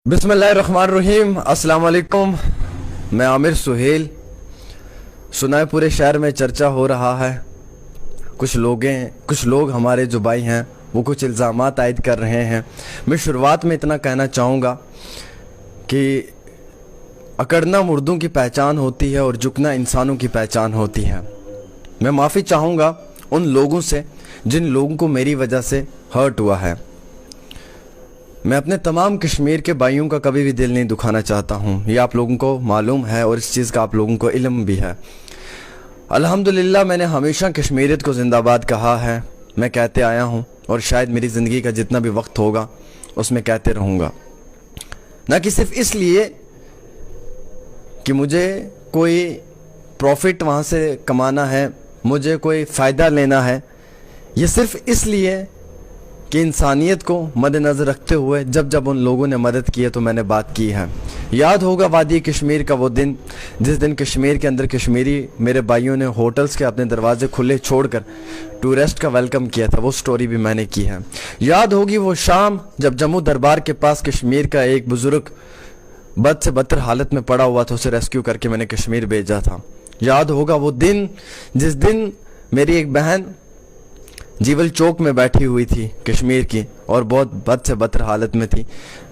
बिस्मिल्लाहिर्रहमानिर्रहीम। अस्सलाम वालेकुम। मैं आमिर सुहेल। सुना है पूरे शहर में चर्चा हो रहा है। कुछ लोग हमारे जो भाई हैं वो कुछ इल्ज़ामात आयद कर रहे हैं। मैं शुरुआत में इतना कहना चाहूँगा कि अकड़ना मुर्दों की पहचान होती है और झुकना इंसानों की पहचान होती है। मैं माफ़ी चाहूँगा उन लोगों से जिन लोगों को मेरी वजह से हर्ट हुआ है। मैं अपने तमाम कश्मीर के भाइयों का कभी भी दिल नहीं दुखाना चाहता हूँ, ये आप लोगों को मालूम है और इस चीज़ का आप लोगों को इल्म भी है। अल्हम्दुलिल्लाह मैंने हमेशा कश्मीरियत को जिंदाबाद कहा है, मैं कहते आया हूँ और शायद मेरी ज़िंदगी का जितना भी वक्त होगा उसमें कहते रहूँगा। ना कि सिर्फ इसलिए कि मुझे कोई प्रॉफिट वहाँ से कमाना है, मुझे कोई फ़ायदा लेना है, ये सिर्फ इसलिए कि इंसानियत को मद्देनज़र रखते हुए जब जब उन लोगों ने मदद की है तो मैंने बात की है। याद होगा वादी कश्मीर का वो दिन जिस दिन कश्मीर के अंदर कश्मीरी मेरे भाइयों ने होटल्स के अपने दरवाजे खुले छोड़कर टूरिस्ट का वेलकम किया था, वो स्टोरी भी मैंने की है। याद होगी वो शाम जब जम्मू दरबार के पास कश्मीर का एक बुजुर्ग बद से बदतर हालत में पड़ा हुआ था, उसे रेस्क्यू करके मैंने कश्मीर भेजा था। याद होगा वो दिन जिस दिन मेरी एक बहन जीवल चौक में बैठी हुई थी कश्मीर की और बहुत बद से बदतर हालत में थी,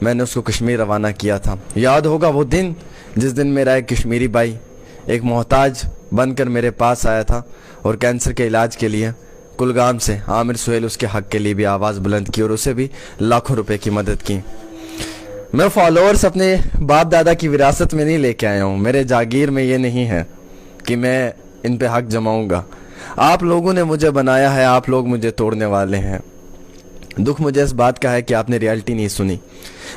मैंने उसको कश्मीर रवाना किया था। याद होगा वो दिन जिस दिन मेरा एक कश्मीरी भाई एक मोहताज बनकर मेरे पास आया था और कैंसर के इलाज के लिए कुलगाम से आमिर सुहेल उसके हक़ के लिए भी आवाज़ बुलंद की और उसे भी लाखों रुपए की मदद की। मैं फॉलोअर्स अपने बाप दादा की विरासत में नहीं लेके आया हूँ, मेरे जागीर में ये नहीं है कि मैं इन पे हक जमाऊँगा। आप लोगों ने मुझे बनाया है, आप लोग मुझे तोड़ने वाले हैं। दुख मुझे इस बात का है कि आपने रियलिटी नहीं सुनी।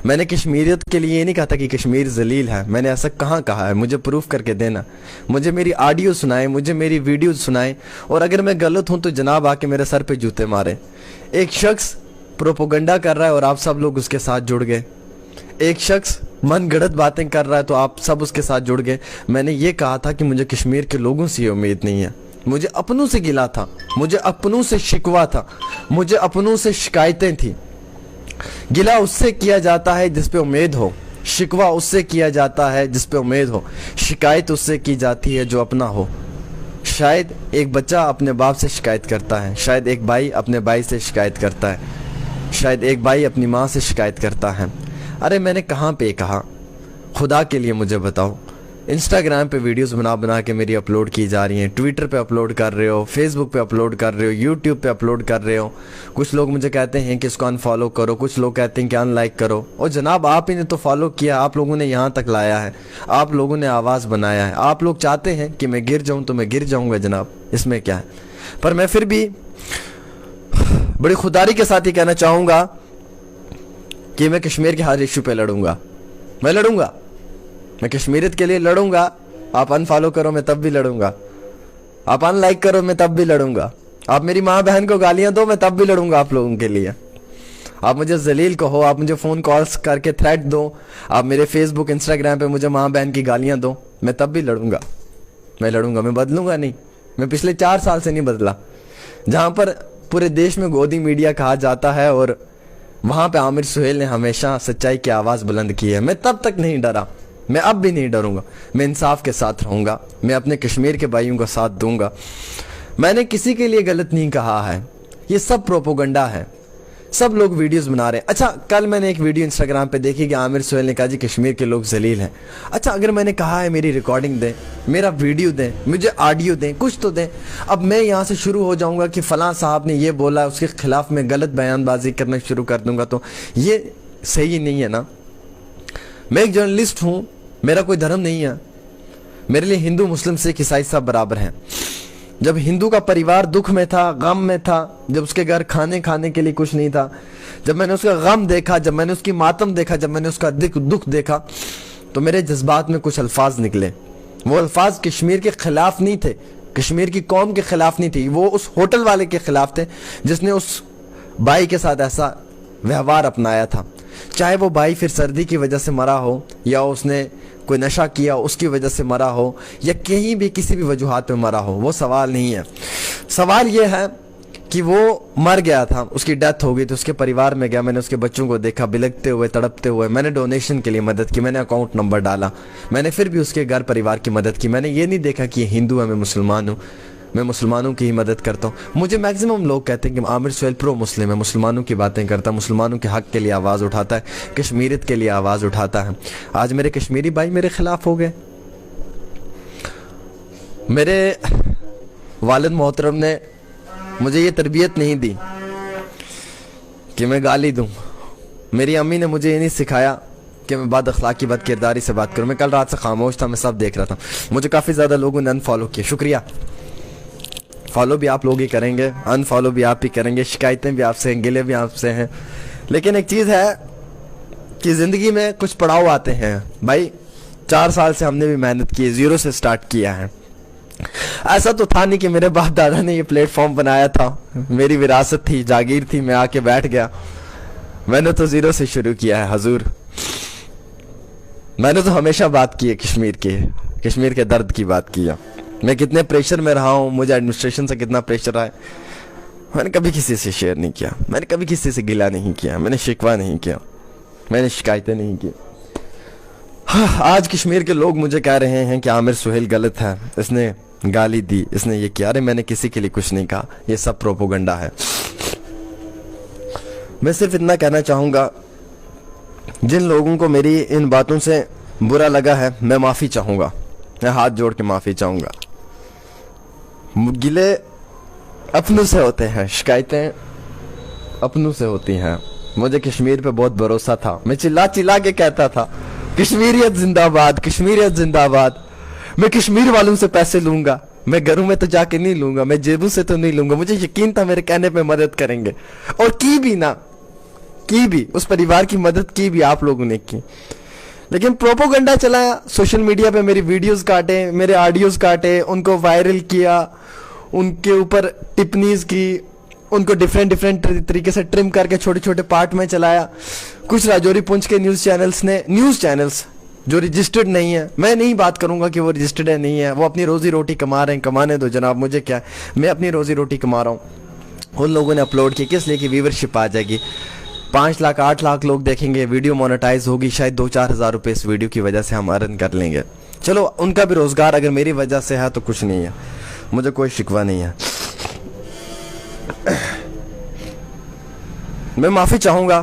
मैंने कश्मीरियत के लिए ये नहीं कहा था कि कश्मीर जलील है, मैंने ऐसा कहाँ कहा है, मुझे प्रूफ करके देना। मुझे मेरी ऑडियो सुनाए, मुझे मेरी वीडियो सुनाए और अगर मैं गलत हूँ तो जनाब आके मेरे सर पे जूते मारे। एक शख्स प्रोपोगंडा कर रहा है और आप सब लोग उसके साथ जुड़ गए। एक शख्स मन गढ़ंत बातें कर रहा है तो आप सब उसके साथ जुड़ गए। मैंने ये कहा था कि मुझे कश्मीर के लोगों से ये उम्मीद नहीं है, मुझे अपनों से गिला था, मुझे अपनों से शिकवा था, मुझे अपनों से शिकायतें थी। गिला उससे किया जाता है जिस पे उम्मीद हो, शिकवा उससे किया जाता है जिस पे उम्मीद हो, शिकायत उससे की जाती है जो अपना हो। शायद एक बच्चा अपने बाप से शिकायत करता है, शायद एक भाई अपने भाई से शिकायत करता है, शायद एक भाई अपनी माँ से शिकायत करता है। अरे मैंने कहाँ पे कहा, खुदा के लिए मुझे बताओ। इंस्टाग्राम पे वीडियोस बना बना के मेरी अपलोड की जा रही हैं, ट्विटर पे अपलोड कर रहे हो, फेसबुक पे अपलोड कर रहे हो, यूट्यूब पे अपलोड कर रहे हो। कुछ लोग मुझे कहते हैं कि इसको अनफॉलो करो, कुछ लोग कहते हैं कि अनलाइक करो। और जनाब आप ही ने तो फॉलो किया, आप लोगों ने यहाँ तक लाया है, आप लोगों ने आवाज़ बनाया है। आप लोग चाहते हैं कि मैं गिर जाऊँ तो मैं गिर जाऊँगा जनाब, इसमें क्या है। पर मैं फिर भी बड़ी खुदारी के साथ ही कहना चाहूँगा कि मैं कश्मीर के हर इशू पे लड़ूंगा, मैं लड़ूंगा, मैं कश्मीरियत के लिए लड़ूंगा। आप अनफॉलो करो मैं तब भी लड़ूंगा, आप अनलाइक करो मैं तब भी लड़ूंगा, आप मेरी माँ बहन को गालियां दो मैं तब भी लड़ूंगा आप लोगों के लिए। आप मुझे जलील कहो, आप मुझे फ़ोन कॉल्स करके थ्रेट दो, आप मेरे फेसबुक इंस्टाग्राम पे मुझे माँ बहन की गालियां दो, मैं तब भी लड़ूंगा, मैं लड़ूंगा, मैं बदलूंगा नहीं। मैं पिछले 4 साल से नहीं बदला। जहाँ पर पूरे देश में गोदी मीडिया कहा जाता है और वहाँ पे आमिर सुहेल ने हमेशा सच्चाई की आवाज़ बुलंद की है। मैं तब तक नहीं डरा, मैं अब भी नहीं डरूंगा, मैं इंसाफ के साथ रहूंगा, मैं अपने कश्मीर के भाइयों का साथ दूंगा। मैंने किसी के लिए गलत नहीं कहा है, ये सब प्रोपोगंडा है, सब लोग वीडियोस बना रहे हैं। अच्छा कल मैंने एक वीडियो इंस्टाग्राम पे देखी कि आमिर सुहेल ने कहा जी कश्मीर के लोग जलील हैं। अच्छा अगर मैंने कहा है मेरी रिकॉर्डिंग दें, मेरा वीडियो दें, मुझे ऑडियो दें, कुछ तो दें। अब मैं यहाँ से शुरू हो जाऊँगा कि फ़लाँ साहब ने ये बोला, उसके खिलाफ मैं गलत बयानबाजी करना शुरू कर दूंगा तो ये सही नहीं है ना। मैं एक जर्नलिस्ट हूँ, मेरा कोई धर्म नहीं है, मेरे लिए हिंदू मुस्लिम सिख ईसाई सब बराबर हैं। जब हिंदू का परिवार दुख में था, गम में था, जब उसके घर खाने के लिए कुछ नहीं था, जब मैंने उसका गम देखा, जब मैंने उसकी मातम देखा, जब मैंने उसका दुख देखा तो मेरे जज्बात में कुछ अल्फाज निकले। वो अल्फाज कश्मीर के खिलाफ नहीं थे, कश्मीर की कौम के खिलाफ नहीं थी, वो उस होटल वाले के खिलाफ थे जिसने उस भाई के साथ ऐसा व्यवहार अपनाया था। चाहे वो भाई फिर सर्दी की वजह से मरा हो या उसने कोई नशा किया उसकी वजह से मरा हो या कहीं भी किसी भी वजूहात में मरा हो, वो सवाल नहीं है। सवाल ये है कि वो मर गया था, उसकी डेथ हो गई, तो उसके परिवार में गया, मैंने उसके बच्चों को देखा बिलखते हुए, तड़पते हुए, मैंने डोनेशन के लिए मदद की, मैंने अकाउंट नंबर डाला, मैंने फिर भी उसके घर परिवार की मदद की। मैंने ये नहीं देखा कि ये हिंदू है, मैं मुसलमान हूँ, मैं मुसलमानों की ही मदद करता हूँ। मुझे मैक्सिमम लोग कहते हैं कि आमिर सुहेल प्रो मुस्लिम है, मुसलमानों की बातें करता, मुसलमानों के हक के लिए आवाज़ उठाता है, कश्मीरियत के लिए आवाज़ उठाता है। आज मेरे कश्मीरी भाई मेरे खिलाफ हो गए। मेरे वालिद मोहतरम ने मुझे ये तरबियत नहीं दी कि मैं गाली दूं। मेरी अम्मी ने मुझे ये नहीं सिखाया कि मैं बद अखलाकी बद किरदारी से बात करूं। मैं कल रात से खामोश था, मैं सब देख रहा था। मुझे काफ़ी ज़्यादा लोगों ने अनफॉलो किया, शुक्रिया। फॉलो भी आप लोग ही करेंगे, अनफॉलो भी आप ही करेंगे, शिकायतें भी आपसे हैं, गिले भी आपसे हैं। लेकिन एक चीज़ है कि ज़िंदगी में कुछ पड़ाव आते हैं भाई। 4 साल से हमने भी मेहनत की, ज़ीरो से स्टार्ट किया है। ऐसा तो था नहीं कि मेरे बाप दादा ने ये प्लेटफॉर्म बनाया था, मेरी विरासत थी, जागीर थी, मैं आके बैठ गया। मैंने तो ज़ीरो से शुरू किया है हजूर। मैंने तो हमेशा बात की है कश्मीर के दर्द की बात की है। मैं कितने प्रेशर में रहा हूँ, मुझे एडमिनिस्ट्रेशन से कितना प्रेशर आया, मैंने कभी किसी से शेयर नहीं किया, मैंने कभी किसी से गिला नहीं किया, मैंने शिकवा नहीं किया, मैंने शिकायतें नहीं की। आज कश्मीर के लोग मुझे कह रहे हैं कि आमिर सुहेल गलत है, इसने गाली दी, इसने ये किया। अरे मैंने किसी के लिए कुछ नहीं कहा, ये सब प्रोपोगंडा है। मैं सिर्फ इतना कहना चाहूँगा, जिन लोगों को मेरी इन बातों से बुरा लगा है, मैं माफ़ी चाहूँगा, मैं हाथ जोड़ के माफ़ी चाहूँगा। गिले अपनों से होते हैं, शिकायतें अपनों से होती हैं। मुझे कश्मीर पे बहुत भरोसा था, मैं चिल्ला चिल्ला के कहता था कश्मीरियत जिंदाबाद, कश्मीरियत जिंदाबाद। मैं कश्मीर वालों से पैसे लूंगा, मैं घरों में तो जाके नहीं लूंगा, मैं जेबों से तो नहीं लूंगा। मुझे यकीन था मेरे कहने पे मदद करेंगे, और की भी ना, की भी, उस परिवार की मदद की भी आप लोगों ने की। लेकिन प्रोपोगंडा चलाया, सोशल मीडिया पे मेरी वीडियोस काटे, मेरे ऑडियोज काटे, उनको वायरल किया, उनके ऊपर टिप्पणीज की, उनको डिफरेंट तरीके से ट्रिम करके छोटे छोटे पार्ट में चलाया। कुछ राजौरी पुंछ के न्यूज़ चैनल्स जो रजिस्टर्ड नहीं है, मैं नहीं बात करूंगा कि वो रजिस्टर्ड है नहीं है, वो अपनी रोजी रोटी कमा रहे हैं, कमाने दो जनाब, मुझे क्या है, मैं अपनी रोजी रोटी कमा रहा हूँ। उन लोगों ने अपलोड किया किस लिए कि व्यूवरशिप आ जाएगी, 5 लाख 8 लाख लोग देखेंगे, वीडियो मोनेटाइज होगी, शायद 2-4 हज़ार रुपये इस वीडियो की वजह से हम अर्न कर लेंगे। चलो उनका भी रोजगार अगर मेरी वजह से है तो कुछ नहीं है, मुझे कोई शिकवा नहीं है। मैं माफ़ी चाहूँगा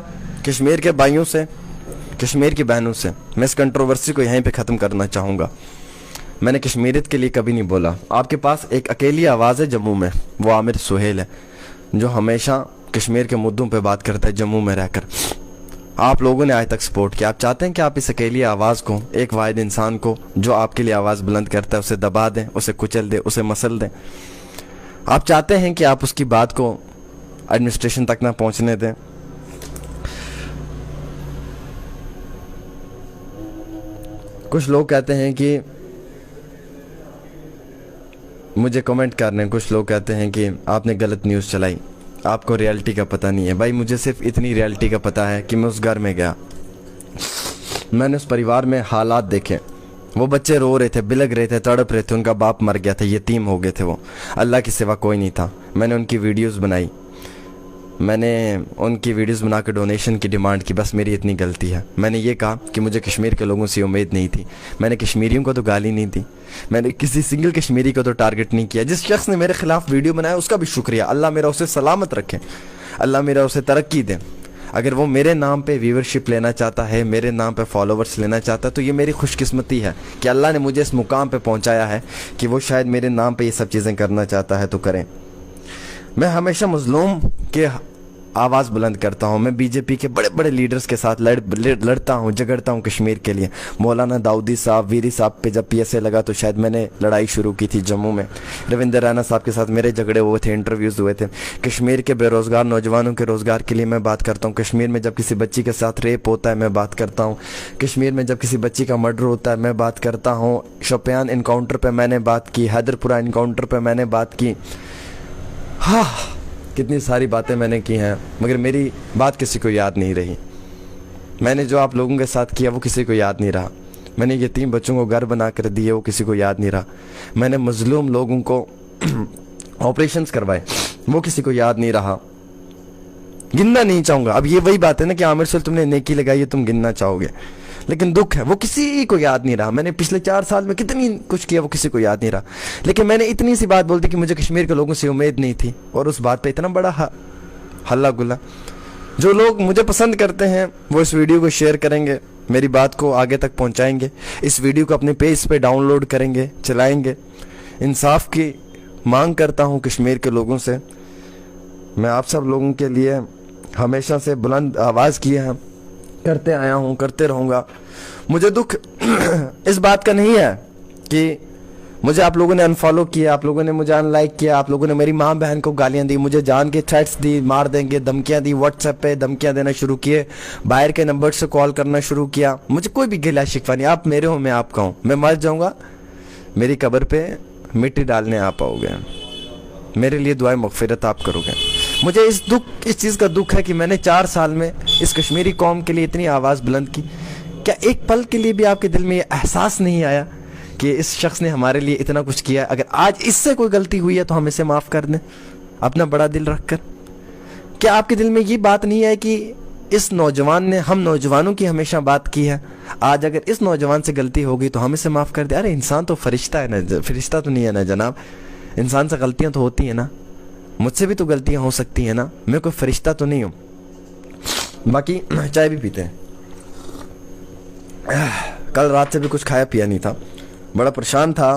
कश्मीर के भाइयों से, कश्मीर की बहनों से। मैं इस कंट्रोवर्सी को यहीं पे ख़त्म करना चाहूँगा। मैंने कश्मीरियत के लिए कभी नहीं बोला। आपके पास एक अकेली आवाज़ है जम्मू में, वो आमिर सुहेल है, जो हमेशा कश्मीर के मुद्दों पे बात करता है जम्मू में रहकर। आप लोगों ने आज तक सपोर्ट किया। आप चाहते हैं कि आप इस अकेली आवाज़ को, एक वाहिद इंसान को जो आपके लिए आवाज़ बुलंद करता है, उसे दबा दें, उसे कुचल दें, उसे मसल दें। आप चाहते हैं कि आप उसकी बात को एडमिनिस्ट्रेशन तक ना पहुंचने दें। कुछ लोग कहते हैं कि मुझे कमेंट कर रहे हैं, कुछ लोग कहते हैं कि आपने गलत न्यूज़ चलाई, आपको रियलिटी का पता नहीं है। भाई मुझे सिर्फ इतनी रियलिटी का पता है कि मैं उस घर में गया, मैंने उस परिवार में हालात देखे। वो बच्चे रो रहे थे, बिलग रहे थे, तड़प रहे थे, उनका बाप मर गया था, यतीम हो गए थे वो, अल्लाह के सिवा कोई नहीं था। मैंने उनकी वीडियोस बनाई, मैंने उनकी वीडियोस बना के डोनेशन की डिमांड की। बस मेरी इतनी गलती है। मैंने ये कहा कि मुझे कश्मीर के लोगों से उम्मीद नहीं थी। मैंने कश्मीरियों को तो गाली नहीं दी, मैंने किसी सिंगल कश्मीरी को तो टारगेट नहीं किया। जिस शख्स ने मेरे खिलाफ वीडियो बनाया उसका भी शुक्रिया, अल्लाह मेरा उसे सलामत रखे, अल्लाह मेरा उसे तरक्की दे। अगर वो मेरे नाम पे व्यूवरशिप लेना चाहता है, मेरे नाम पे फॉलोवर्स लेना चाहता है, तो ये मेरी खुशकिस्मती है कि अल्लाह ने मुझे इस मुकाम पे पहुंचाया है कि वो शायद मेरे नाम पे ये सब चीज़ें करना चाहता है तो करें। मैं हमेशा मजलूम के आवाज़ बुलंद करता हूँ। मैं बीजेपी के बड़े बड़े लीडर्स के साथ लड़ता हूँ, झगड़ता हूँ कश्मीर के लिए। मौलाना दाऊदी साहब, वीरी साहब पे जब PSA लगा तो शायद मैंने लड़ाई शुरू की थी जम्मू में। रविंदर रैना साहब के साथ मेरे झगड़े हुए थे, इंटरव्यूज़ हुए थे। कश्मीर के बेरोज़गार नौजवानों के रोज़गार के लिए मैं बात करता हूँ। कश्मीर में जब किसी बच्ची के साथ रेप होता है मैं बात करता हूँ। कश्मीर में जब किसी बच्ची का मर्डर होता है मैं बात करता हूँ। शोपियान इनकाउंटर पर मैंने बात की, हैदरपुरा इनकाउंटर पर मैंने बात की। हाँ, कितनी सारी बातें मैंने की हैं, मगर मेरी बात किसी को याद नहीं रही। मैंने जो आप लोगों के साथ किया वो किसी को याद नहीं रहा। मैंने यतीम बच्चों को घर बना कर दिए, वो किसी को याद नहीं रहा। मैंने मजलूम लोगों को ऑपरेशंस करवाए, वो किसी को याद नहीं रहा, गिनना नहीं चाहूंगा। अब ये वही बात है ना कि आमिर सुहेल तुमने नेकी लगाई है, तुम गिनना चाहोगे, लेकिन दुख है वो किसी को याद नहीं रहा। मैंने पिछले 4 साल में कितनी कुछ किया, वो किसी को याद नहीं रहा। लेकिन मैंने इतनी सी बात बोल दी कि मुझे कश्मीर के लोगों से उम्मीद नहीं थी, और उस बात पे इतना बड़ा हल्ला गुल्ला। जो लोग मुझे पसंद करते हैं वो इस वीडियो को शेयर करेंगे, मेरी बात को आगे तक पहुंचाएंगे, इस वीडियो को अपने पेज पे डाउनलोड करेंगे, चलाएंगे। इंसाफ की मांग करता हूं कश्मीर के लोगों से। मैं आप सब लोगों के लिए हमेशा से बुलंद आवाज़ किए हैं, करते आया हूं, करते रहूँगा। मुझे दुख इस बात का नहीं है कि मुझे आप लोगों ने अनफॉलो किया, आप लोगों ने मुझे अनलाइक किया, आप लोगों ने मेरी माँ बहन को गालियाँ दी, मुझे जान के थ्रेट्स दी, मार देंगे, धमकियाँ दी, व्हाट्सएप पे धमकियाँ देना शुरू किए, बाहर के नंबर से कॉल करना शुरू किया। मुझे कोई भी गिला शिकवा नहीं, आप मेरे हो, मैं आपका हूँ। मैं मर जाऊँगा, मेरी कब्र पे मिट्टी डालने आप आओगे, मेरे लिए दुआएं मगफिरत आप करोगे। मुझे इस चीज़ का दुख है कि मैंने 4 साल में इस कश्मीरी कौम के लिए इतनी आवाज़ बुलंद की। क्या एक पल के लिए भी आपके दिल में ये एहसास नहीं आया कि इस शख्स ने हमारे लिए इतना कुछ किया है? अगर आज इससे कोई गलती हुई है तो हम इसे माफ़ कर दें अपना बड़ा दिल रखकर। क्या आपके दिल में ये बात नहीं है कि इस नौजवान ने हम नौजवानों की हमेशा बात की है, आज अगर इस नौजवान से गलती होगी तो हम इसे माफ़ कर दें? अरे इंसान तो फरिश्ता है ना, फरिश्ता तो नहीं है ना जनाब, इंसान से गलतियाँ तो होती हैं ना, मुझसे भी तो गलतियाँ हो सकती हैं ना, मैं कोई फरिश्ता तो नहीं हूँ। बाकी चाय भी पीते हैं। कल रात से भी कुछ खाया पिया नहीं था, बड़ा परेशान था।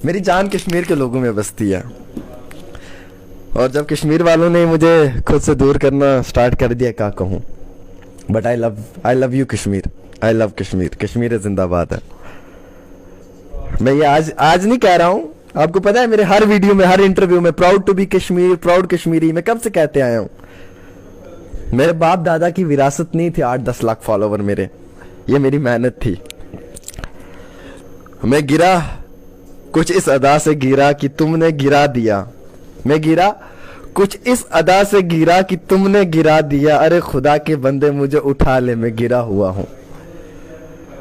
मेरी जान कश्मीर के लोगों में बसती है, और जब कश्मीर वालों ने मुझे खुद से दूर करना स्टार्ट कर दिया, क्या कहूँ। But I love you Kashmir, I love Kashmir, Kashmir जिंदाबाद है। मैं ये आज नहीं कह रहा हूँ, आपको पता है मेरे हर वीडियो में, हर इंटरव्यू में proud to be Kashmir, proud Kashmiri, मैं कब से कहते आया हूँ। मेरे बाप दादा की विरासत नहीं थी 8-10 लाख फॉलोवर मेरे, ये मेरी मेहनत थी। मैं गिरा कुछ इस अदा से गिरा कि तुमने गिरा दिया, मैं गिरा कुछ इस अदा से गिरा कि तुमने गिरा दिया, अरे खुदा के बंदे मुझे उठा ले, मैं गिरा हुआ हूं।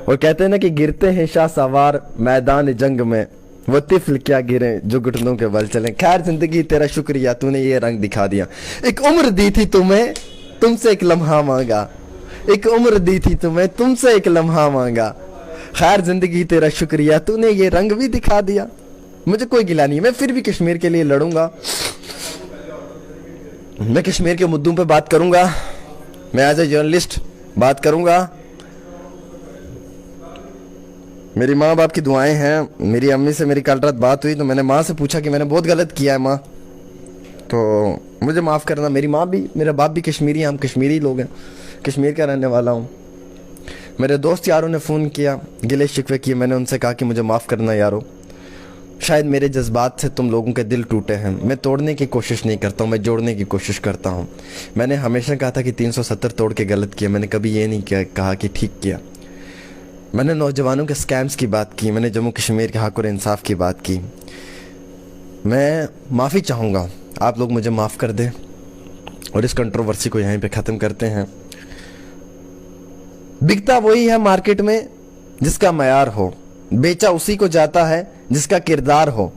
और कहते हैं ना कि गिरते हैं शाह सवार मैदान जंग में, वो तिफल क्या गिरे जो घुटनों के बल चले। खैर जिंदगी तेरा शुक्रिया, तूने ये रंग दिखा दिया। एक उम्र दी थी तुम्हें, तुमसे एक लम्हा मांगा, एक उम्र दी थी तुम्हें, तुमसे एक लम्हा मांगा। खैर जिंदगी तेरा शुक्रिया, तूने ये रंग भी दिखा दिया। मुझे कोई गिला नहीं, मैं फिर भी कश्मीर के लिए लड़ूंगा, मैं कश्मीर के मुद्दों पे बात करूंगा, मैं एज ए जर्नलिस्ट बात करूंगा। मेरी माँ बाप की दुआएं हैं। मेरी अम्मी से मेरी कल रात बात हुई तो मैंने माँ से पूछा कि मैंने बहुत गलत किया है माँ, तो मुझे माफ़ करना। मेरी माँ भी, मेरा बाप भी कश्मीरी हैं, हम कश्मीरी लोग हैं, कश्मीर का रहने वाला हूँ। मेरे दोस्त यारों ने फ़ोन किया, गिले शिकवे किए, मैंने उनसे कहा कि मुझे माफ़ करना यारों, शायद मेरे जज्बात से तुम लोगों के दिल टूटे हैं। मैं तोड़ने की कोशिश नहीं करता हूँ, मैं जोड़ने की कोशिश करता हूँ। मैंने हमेशा कहा था कि 370 तोड़ के गलत किया, मैंने कभी ये नहीं कहा कि ठीक किया। मैंने नौजवानों के स्कैम्स की बात की, मैंने जम्मू कश्मीर के हक और इंसाफ की बात की। मैं माफ़ी चाहूँगा, आप लोग मुझे माफ़ कर दें और इस कंट्रोवर्सी को यहीं पे ख़त्म करते हैं। बिकता वही है मार्केट में जिसका मयार हो, बेचा उसी को जाता है जिसका किरदार हो,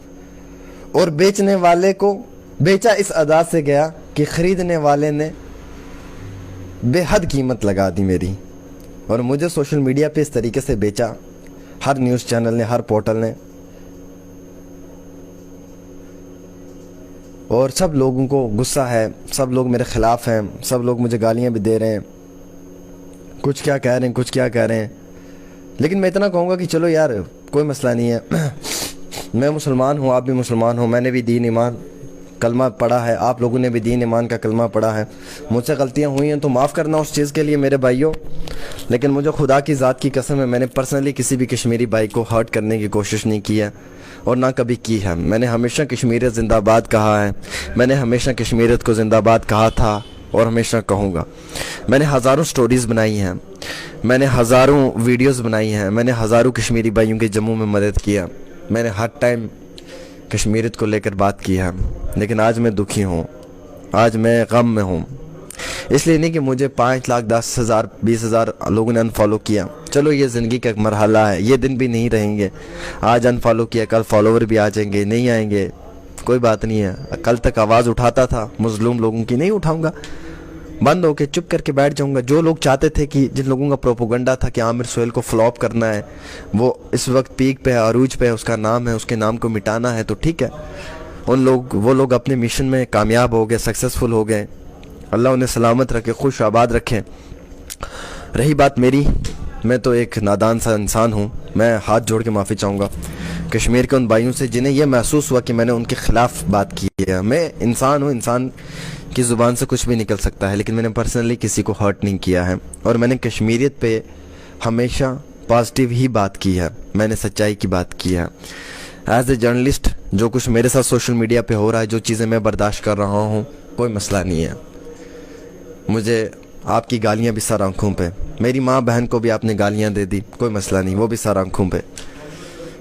और बेचने वाले को बेचा इस अदा से गया कि खरीदने वाले ने बेहद कीमत लगा दी मेरी, और मुझे सोशल मीडिया पे इस तरीके से बेचा, हर न्यूज़ चैनल ने, हर पोर्टल ने, और सब लोगों को गुस्सा है, सब लोग मेरे ख़िलाफ़ हैं, सब लोग मुझे गालियां भी दे रहे हैं, कुछ क्या कह रहे हैं, कुछ क्या कह रहे हैं। लेकिन मैं इतना कहूँगा कि चलो यार कोई मसला नहीं है, मैं मुसलमान हूँ, आप भी मुसलमान हो, मैंने भी दीन ईमान कलमा पढ़ा है, आप लोगों ने भी दीन ईमान का कलमा पढ़ा है। मुझसे गलतियाँ हुई हैं तो माफ़ करना उस चीज़ के लिए मेरे भाइयों। लेकिन मुझे खुदा की ज़ात की कसम है, मैंने पर्सनली किसी भी कश्मीरी भाई को हर्ट करने की कोशिश नहीं की है और ना कभी की है। मैंने हमेशा कश्मीरियत जिंदाबाद कहा है, मैंने हमेशा कश्मीरियत को जिंदाबाद कहा था और हमेशा कहूँगा। मैंने हज़ारों स्टोरीज़ बनाई हैं, मैंने हज़ारों वीडियोस बनाई हैं, मैंने हज़ारों कश्मीरी भाइयों की जम्मू में मदद किया, मैंने हर टाइम कश्मीरियत को लेकर बात की है। लेकिन आज मैं दुखी हूँ, आज मैं गम में हूँ। इसलिए नहीं कि मुझे 5 लाख 10 हज़ार 20 हज़ार लोगों ने अनफॉलो किया, चलो ये ज़िंदगी का एक मरहला है, ये दिन भी नहीं रहेंगे। आज अनफॉलो किया, कल फॉलोवर भी आ जाएंगे, नहीं आएंगे, कोई बात नहीं है, कल तक आवाज़ उठाता था, मजलूम लोगों की नहीं उठाऊंगा, बंद होके चुप करके बैठ जाऊंगा। जो लोग चाहते थे कि जिन लोगों का प्रोपोगंडा था कि आमिर सुहेल को फ्लॉप करना है, वो इस वक्त पीक पे है, अरूज पे है, उसका नाम है, उसके नाम को मिटाना है, तो ठीक है, वो लोग अपने मिशन में कामयाब हो गए, सक्सेसफुल हो गए। अल्लाह उन्हें सलामत रखे, खुश आबाद रखे। रही बात मेरी, मैं तो एक नादान सा इंसान हूँ। मैं हाथ जोड़ के माफ़ी चाहूँगा कश्मीर के उन भाइयों से जिन्हें यह महसूस हुआ कि मैंने उनके ख़िलाफ़ बात की है। मैं इंसान हूँ, इंसान की ज़ुबान से कुछ भी निकल सकता है, लेकिन मैंने पर्सनली किसी को हर्ट नहीं किया है और मैंने कश्मीरियत पे हमेशा पॉजिटिव ही बात की है, मैंने सच्चाई की बात की है। एज ए जर्नलिस्ट जो कुछ मेरे साथ सोशल मीडिया पे हो रहा है, जो चीज़ें मैं बर्दाश्त कर रहा हूँ, कोई मसला नहीं है। मुझे आपकी गालियाँ भी सर आँखों पे, मेरी माँ बहन को भी आपने गालियाँ दे दी, कोई मसला नहीं, वो भी सर आँखों पे,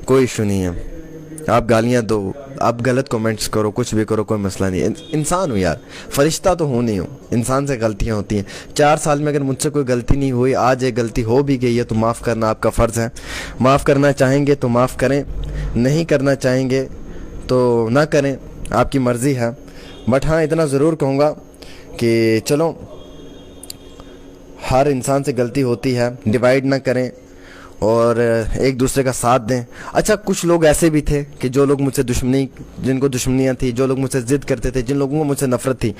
कोई इशू नहीं है। आप गालियाँ दो, आप गलत कमेंट्स करो, कुछ भी करो, कोई मसला नहीं है। इंसान हूँ यार, फरिश्ता तो हूँ नहीं हूँ, इंसान से गलतियाँ होती हैं। 4 साल में अगर मुझसे कोई गलती नहीं हुई, आज एक गलती हो भी गई है तो माफ़ करना आपका फ़र्ज़ है। माफ़ करना चाहेंगे तो माफ़ करें, नहीं करना चाहेंगे तो ना करें, आपकी मर्ज़ी है। बट हाँ, इतना ज़रूर कहूँगा कि चलो, हर इंसान से गलती होती है, डिवाइड ना करें और एक दूसरे का साथ दें। अच्छा, कुछ लोग ऐसे भी थे कि जो लोग मुझसे जिनको दुश्मनियाँ थी, जो लोग मुझसे ज़िद करते थे, जिन लोगों को मुझसे नफ़रत थी,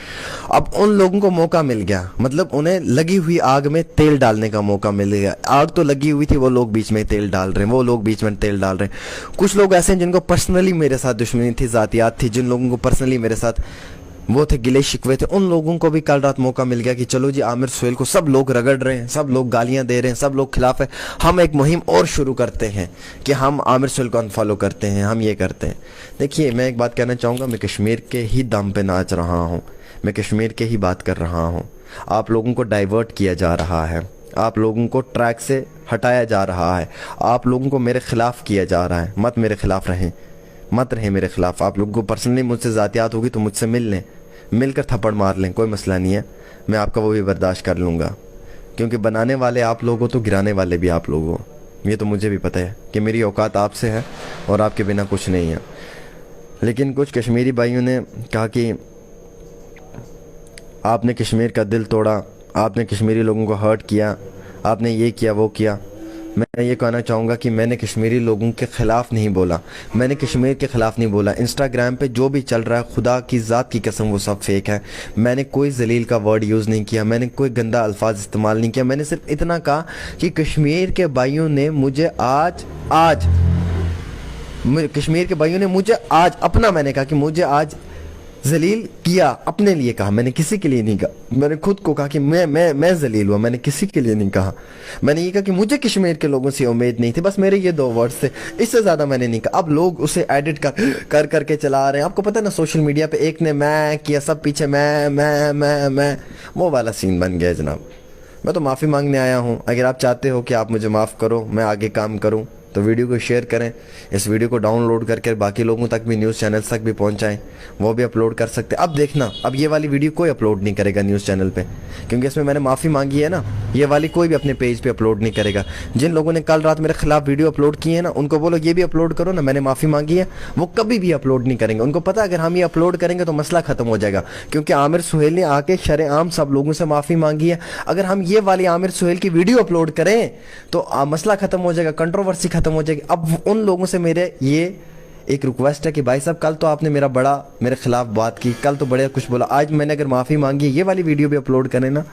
अब उन लोगों को मौका मिल गया, मतलब उन्हें लगी हुई आग में तेल डालने का मौका मिल गया। आग तो लगी हुई थी, वो लोग बीच में तेल डाल रहे हैं, वो लोग बीच में तेल डाल रहे हैं। कुछ लोग ऐसे हैं जिनको पर्सनली मेरे साथ दुश्मनी थी, ज़ातियात थी, जिन लोगों को पर्सनली मेरे साथ वो थे, गिले शिकवे थे, उन लोगों को भी कल रात मौका मिल गया कि चलो जी, आमिर सुहेल को सब लोग रगड़ रहे हैं, सब लोग गालियां दे रहे हैं, सब लोग खिलाफ है, हम एक मुहिम और शुरू करते हैं कि हम आमिर सुहेल को अनफॉलो करते हैं, हम ये करते हैं। देखिए, मैं एक बात कहना चाहूँगा, मैं कश्मीर के ही दम पे नाच रहा हूँ, मैं कश्मीर के ही बात कर रहा हूँ। आप लोगों को डाइवर्ट किया जा रहा है, आप लोगों को ट्रैक से हटाया जा रहा है, आप लोगों को मेरे खिलाफ किया जा रहा है। मत मेरे खिलाफ रहें, मत रहें मेरे खिलाफ। आप लोगों को पर्सनली मुझसे ज़ातियात होगी तो मुझसे मिल लें, मिलकर थप्पड़ मार लें, कोई मसला नहीं है, मैं आपका वो भी बर्दाश्त कर लूँगा। क्योंकि बनाने वाले आप लोग हो तो गिराने वाले भी आप लोग हो, ये तो मुझे भी पता है कि मेरी औकात आपसे है और आपके बिना कुछ नहीं है। लेकिन कुछ कश्मीरी भाइयों ने कहा कि आपने कश्मीर का दिल तोड़ा, आपने कश्मीरी लोगों को हर्ट किया, आपने ये किया, वो किया। मैं ये कहना चाहूँगा कि मैंने कश्मीरी लोगों के ख़िलाफ़ नहीं बोला, मैंने कश्मीर के ख़िलाफ़ नहीं बोला। इंस्टाग्राम पे जो भी चल रहा है, खुदा की ज़ात की कसम वो सब फेक है। मैंने कोई जलील का वर्ड यूज़ नहीं किया, मैंने कोई गंदा अल्फाज इस्तेमाल नहीं किया। मैंने सिर्फ इतना कहा कि कश्मीर के भाइयों ने मुझे कश्मीर के भाइयों ने मुझे आज अपना, मैंने कहा कि मुझे आज जलील किया, अपने लिए कहा, मैंने किसी के लिए नहीं कहा। मैंने खुद को कहा कि मैं जलील हुआ, मैंने किसी के लिए नहीं कहा। मैंने ये कहा कि मुझे कश्मीर के लोगों से उम्मीद नहीं थी, बस मेरे ये 2 वर्ड्स थे, इससे ज़्यादा मैंने नहीं कहा। अब लोग उसे एडिट कर करके चला रहे हैं। आपको पता है ना, सोशल मीडिया पे एक ने मैं किया, सब पीछे मैं, वो वाला सीन बन गया है जनाब। मैं तो माफ़ी मांगने आया हूँ। अगर आप चाहते हो कि आप मुझे माफ़ करो, मैं आगे काम करूँ, तो वीडियो को शेयर करें, इस वीडियो को डाउनलोड करके बाकी लोगों तक भी, न्यूज़ चैनल्स तक भी पहुंचाएं, वो भी अपलोड कर सकते हैं। अब देखना, अब ये वाली वीडियो कोई अपलोड नहीं करेगा न्यूज़ चैनल पे, क्योंकि इसमें मैंने माफ़ी मांगी है ना। ये वाली कोई भी अपने पेज पे अपलोड नहीं करेगा। जिन लोगों ने कल रात मेरे खिलाफ वीडियो अपलोड किए हैं ना, उनको बोलो ये भी अपलोड करो ना, मैंने माफ़ी मांगी है। वो कभी भी अपलोड नहीं करेंगे। उनको पता है अगर हम ये अपलोड करेंगे तो मसला ख़त्म हो जाएगा, क्योंकि आमिर सुहेल ने आके शरेआम सब लोगों से माफ़ी मांगी है। अगर हम ये वाली आमिर सुहेल की वीडियो अपलोड करें तो मसला ख़त्म हो जाएगा, कंट्रोवर्सी ख़त्म हो जाएगी। अब उन लोगों से मेरे ये एक रिक्वेस्ट है कि भाई साहब, कल तो आपने मेरे खिलाफ बात की, कल तो बड़े कुछ बोला, आज मैंने अगर माफ़ी मांगी, ये वाली वीडियो भी अपलोड करें ना,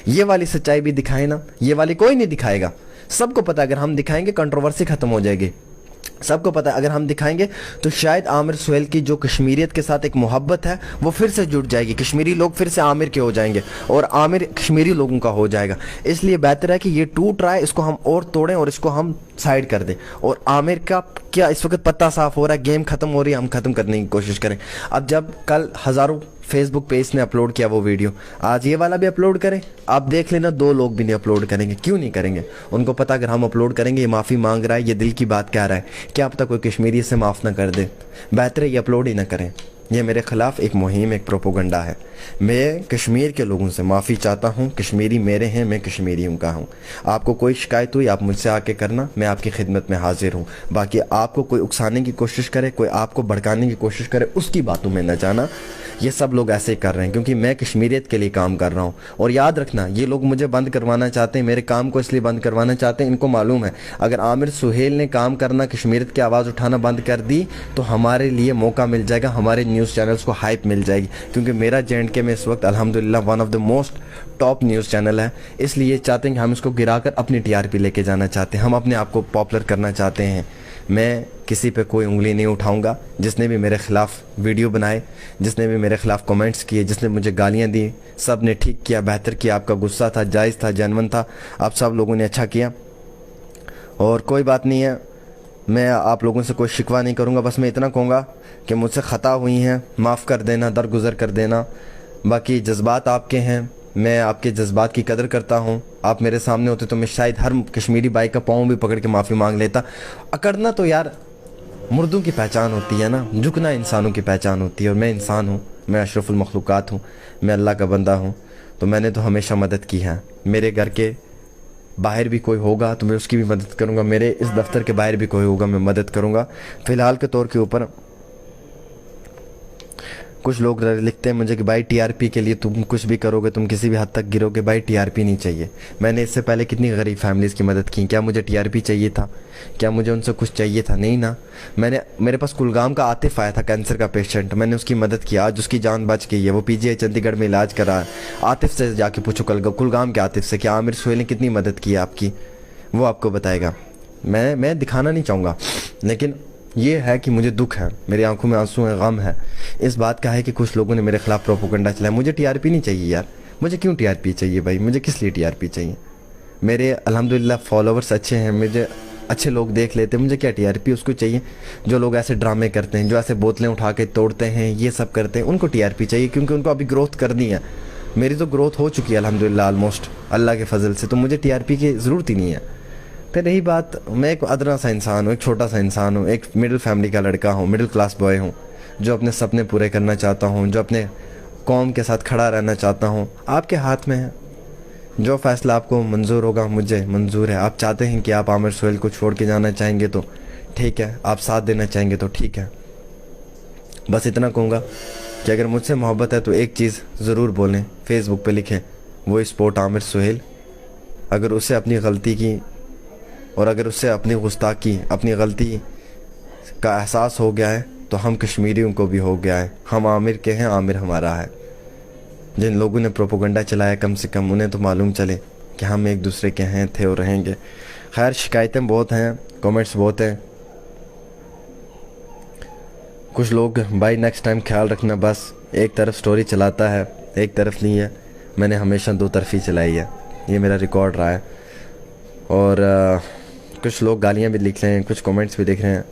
ये वाली सच्चाई भी दिखाएं ना। ये वाली कोई नहीं दिखाएगा, सबको पता है अगर हम दिखाएंगे कंट्रोवर्सी खत्म हो जाएगी। सबको पता है अगर हम दिखाएंगे तो शायद आमिर सुहेल की जो कश्मीरियत के साथ एक मोहब्बत है वो फिर से जुड़ जाएगी, कश्मीरी लोग फिर से आमिर के हो जाएंगे और आमिर कश्मीरी लोगों का हो जाएगा। इसलिए बेहतर है कि ये टूट रहा है, इसको हम और तोड़ें और इसको हम साइड कर दें। और आमिर का क्या इस वक्त पत्ता साफ हो रहा है, गेम खत्म हो रही है, हम खत्म करने की कोशिश करें। अब जब कल हज़ारों फेसबुक पेज ने अपलोड किया वो वीडियो, आज ये वाला भी अपलोड करें। आप देख लेना, 2 लोग भी नहीं अपलोड करेंगे। क्यों नहीं करेंगे? उनको पता अगर हम अपलोड करेंगे ये माफ़ी मांग रहा है, ये दिल की बात कह रहा है, क्या पता कोई कश्मीरी से माफ़ ना कर दे। बेहतर है ये अपलोड ही ना करें। ये मेरे ख़िलाफ़ एक मुहिम, एक प्रोपोगंडा है। मैं कश्मीर के लोगों से माफ़ी चाहता हूँ। कश्मीरी मेरे हैं, मैं कश्मीरी का हूँ। आपको कोई शिकायत हुई आप मुझसे आके करना, मैं आपकी खिदमत में हाजिर हूँ। बाकी आपको कोई उकसाने की कोशिश करे, कोई आपको भड़काने की कोशिश करे, उसकी बातों में न जाना। ये सब लोग ऐसे ही कर रहे हैं क्योंकि मैं कश्मीरियत के लिए काम कर रहा हूँ। और याद रखना, ये लोग मुझे बंद करवाना चाहते हैं, मेरे काम को इसलिए बंद करवाना चाहते हैं, इनको मालूम है अगर आमिर सुहेल ने काम करना, कश्मीरियत की आवाज़ उठाना बंद कर दी तो हमारे लिए मौका मिल जाएगा, हमारे न्यूज़ चैनल्स को हाइप मिल जाएगी। क्योंकि मेरा JNK में इस वक्त अल्हम्दुलिल्लाह one of the most top news channel है। इसलिए चाहते हैं कि हम इसको गिराकर अपनी TRP लेके जाना चाहते हैं, हम अपने आप को पॉपुलर करना चाहते हैं। मैं किसी पे कोई उंगली नहीं उठाऊंगा। जिसने भी मेरे ख़िलाफ़ वीडियो बनाए, जिसने भी मेरे ख़िलाफ़ कमेंट्स किए, जिसने मुझे गालियां दी, सब ने ठीक किया, बेहतर किया। आपका गुस्सा था, जायज़ था, जेन्युइन था, आप सब लोगों ने अच्छा किया। और कोई बात नहीं है, मैं आप लोगों से कोई शिकवा नहीं करूंगा। बस मैं इतना कहूँगा कि मुझसे ख़ता हुई हैं, माफ़ कर देना, दरगुज़र कर देना। बाकी जज्बात आपके हैं, मैं आपके जज्बात की कदर करता हूँ। आप मेरे सामने होते तो मैं शायद हर कश्मीरी भाई का पाँव भी पकड़ के माफ़ी मांग लेता। अकड़ना तो यार मुर्दों की पहचान होती है ना, झुकना इंसानों की पहचान होती है। और मैं इंसान हूँ, मैं अशरफुल मखलूक़ात हूँ, मैं अल्लाह का बंदा हूँ। तो मैंने तो हमेशा मदद की है। मेरे घर के बाहर भी कोई होगा तो मैं उसकी भी मदद करूँगा, मेरे इस दफ्तर के बाहर भी कोई होगा मैं मदद करूँगा। फ़िलहाल के तौर के ऊपर कुछ लोग लिखते हैं मुझे कि भाई TRP के लिए तुम कुछ भी करोगे, तुम किसी भी हद तक गिरोगे। भाई TRP नहीं चाहिए। मैंने इससे पहले कितनी गरीब फैमिलीज़ की मदद की। क्या मुझे TRP चाहिए था? क्या मुझे उनसे कुछ चाहिए था? नहीं ना। मेरे पास कुलगाम का आतिफ आया था, कैंसर का पेशेंट, मैंने उसकी मदद की। आज उसकी जान बच गई है, वो PGI चंडीगढ़ में इलाज करा है। आतिफ से जाके पूछो कुलगाम के आतिफ से कि आमिर सुहेल ने कितनी मदद की है आपकी, वो आपको बताएगा। मैं दिखाना नहीं चाहूँगा, लेकिन ये है कि मुझे दुख है, मेरी आंखों में आंसू है, गम है इस बात का है कि कुछ लोगों ने मेरे खिलाफ प्रोपोगंडा चलाया। मुझे TRP नहीं चाहिए यार। मुझे क्यों TRP चाहिए भाई? मुझे किस लिए TRP चाहिए? मेरे अल्हम्दुलिल्लाह फॉलोवर्स अच्छे हैं, मुझे अच्छे लोग देख लेते हैं, मुझे क्या TRP उसको चाहिए? जो लोग ऐसे ड्रामे करते हैं, जो ऐसे बोतलें उठा के तोड़ते हैं, ये सब करते हैं, उनको TRP चाहिए क्योंकि उनको अभी ग्रोथ करनी है। मेरी तो ग्रोथ हो चुकी है अल्हम्दुलिल्लाह ऑलमोस्ट, अल्लाह के फजल से। तो मुझे TRP की ज़रूरत ही नहीं है। फिर रही बात, मैं एक अदना सा इंसान हूँ, एक छोटा सा इंसान हूँ, एक मिडिल फैमिली का लड़का हूँ, मिडिल क्लास बॉय हूँ, जो अपने सपने पूरे करना चाहता हूँ, जो अपने कौम के साथ खड़ा रहना चाहता हूँ। आपके हाथ में है, जो फ़ैसला आपको मंजूर होगा मुझे मंजूर है। आप चाहते हैं कि आप आमिर सुहेल को छोड़ के जाना चाहेंगे तो ठीक है, आप साथ देना चाहेंगे तो ठीक है। बस इतना कहूँगा कि अगर मुझसे मोहब्बत है तो एक चीज़ ज़रूर बोलें, फेसबुक पे लिखें, वो स्पोर्ट आमिर सुहेल। अगर उसे अपनी गलती की और अगर उससे अपनी गुस्ताखी, अपनी गलती का एहसास हो गया है तो हम कश्मीरियों को भी हो गया है। हम आमिर के हैं, आमिर हमारा है। जिन लोगों ने प्रोपोगंडा चलाया कम से कम उन्हें तो मालूम चले कि हम एक दूसरे के हैं, थे और रहेंगे। खैर, शिकायतें बहुत हैं, कमेंट्स बहुत हैं। कुछ लोग भाई नेक्स्ट टाइम ख्याल रखना, बस एक तरफ स्टोरी चलाता है, एक तरफ नहीं है। मैंने हमेशा दो तरफी चलाई है, ये मेरा रिकॉर्ड रहा है। और कुछ लोग गालियाँ भी लिख रहे हैं, कुछ कमेंट्स भी देख रहे हैं,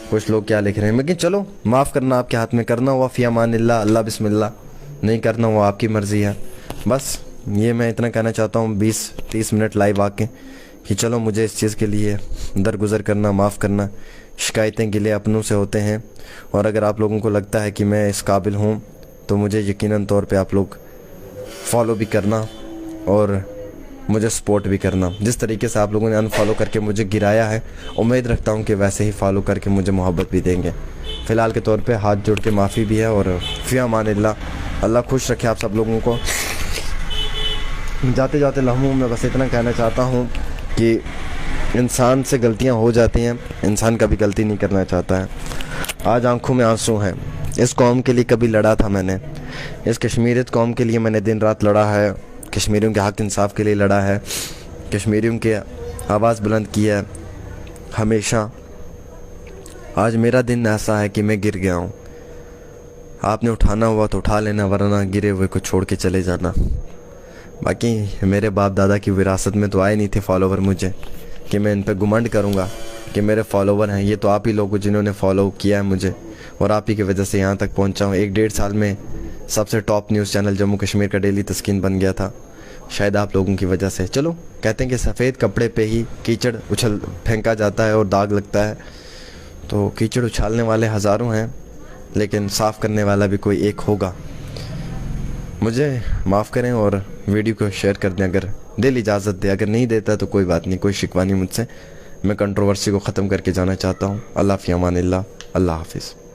कुछ लोग क्या लिख रहे हैं। लेकिन चलो, माफ़ करना आपके हाथ में, करना हुआ फ़ी अमानिल्लाह, अल्लाह बिस्मिल्लाह, नहीं करना हुआ आपकी मर्ज़ी है। बस ये मैं इतना कहना चाहता हूँ 20-30 मिनट लाइव आके कि चलो मुझे इस चीज़ के लिए दरगुज़र करना, माफ़ करना। शिकायतें गिले अपनों से होते हैं, और अगर आप लोगों को लगता है कि मैं इस काबिल हूँ तो मुझे यकीनन तौर पे आप लोग फॉलो भी करना और मुझे सपोर्ट भी करना। जिस तरीके से आप लोगों ने अनफॉलो करके मुझे गिराया है, उम्मीद रखता हूँ कि वैसे ही फॉलो करके मुझे मोहब्बत भी देंगे। फ़िलहाल के तौर पे हाथ जोड़ के माफ़ी भी है, और फ़ी अमानिल्लाह, अल्लाह खुश रखे आप सब लोगों को। जाते जाते लम्हों में बस इतना कहना चाहता हूँ कि इंसान से गलतियाँ हो जाती हैं, इंसान कभी गलती नहीं करना चाहता है। आज आंखों में आंसू हैं। इस कौम के लिए कभी लड़ा था मैंने, इस कश्मीरियत कौम के लिए मैंने दिन रात लड़ा है, कश्मीरियों के हक़ इंसाफ के लिए लड़ा है, कश्मीरियों के आवाज़ बुलंद की है हमेशा। आज मेरा दिन ऐसा है कि मैं गिर गया हूँ। आपने उठाना हुआ तो उठा लेना, वरना गिरे हुए को छोड़ के चले जाना। बाकी मेरे बाप दादा की विरासत में तो आए नहीं थे फॉलोवर मुझे कि मैं इन पर घुमंड करूँगा कि मेरे फॉलोवर हैं। ये तो आप ही लोग जिन्होंने फॉलो किया है मुझे, और आप ही की वजह से यहाँ तक पहुँचा हूँ। 1-1.5 साल में सबसे top news channel Jammu Kashmir का डेली तस्कीन बन गया था, शायद आप लोगों की वजह से। चलो, कहते हैं कि सफ़ेद कपड़े पे ही कीचड़ उछल फेंका जाता है और दाग लगता है, तो कीचड़ उछालने वाले हज़ारों हैं, लेकिन साफ़ करने वाला भी कोई एक होगा। मुझे माफ़ करें और वीडियो को शेयर कर दें अगर दिल इजाज़त दे। अगर नहीं देता तो कोई बात नहीं, कोई शिकवा नहीं मुझसे। मैं कंट्रोवर्सी को ख़त्म करके जाना चाहता हूँ। अल्लाह फ़ी अमानिल्लाह। अल्लाह हाफ़िज़।